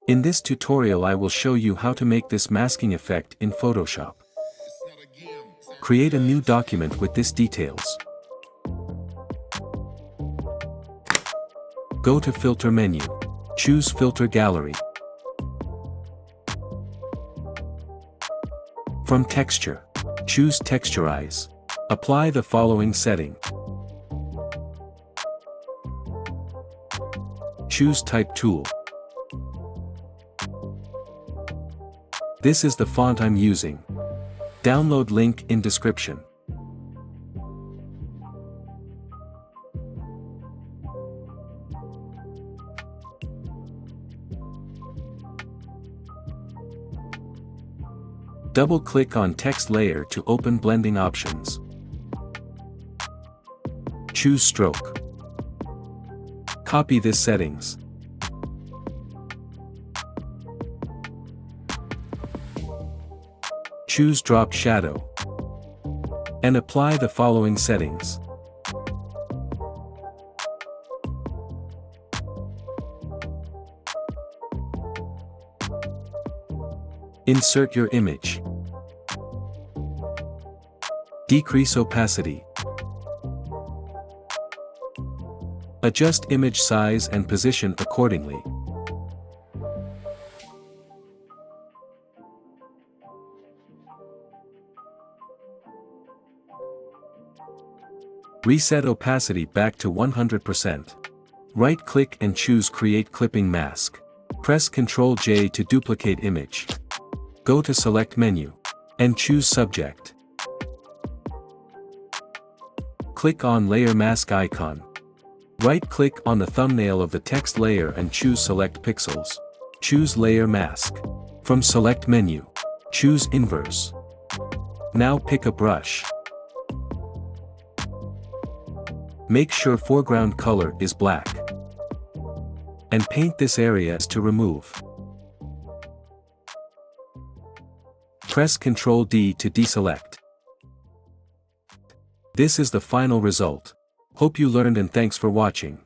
In this tutorial I will show you how to make this masking effect in Photoshop. Create a new document with this details. Go to Filter menu. Choose Filter Gallery. From Texture, choose Texturize. Apply the following setting. Choose Type tool. This is the font I'm using. Download link in description. Double-click on text layer to open blending options. Choose stroke. Copy this settings. Choose drop shadow. And apply the following settings. Insert your image. Decrease opacity. Adjust image size and position accordingly. Reset opacity back to 100%. Right-click and choose Create Clipping Mask. Press Ctrl J to duplicate image. Go to Select menu. And choose Subject. Click on Layer Mask icon. Right-click on the thumbnail of the text layer and choose Select Pixels. Choose Layer Mask. From Select menu, choose Inverse. Now pick a brush. Make sure foreground color is black. And paint this area to remove. Press Ctrl D to deselect. This is the final result. Hope you learned and thanks for watching.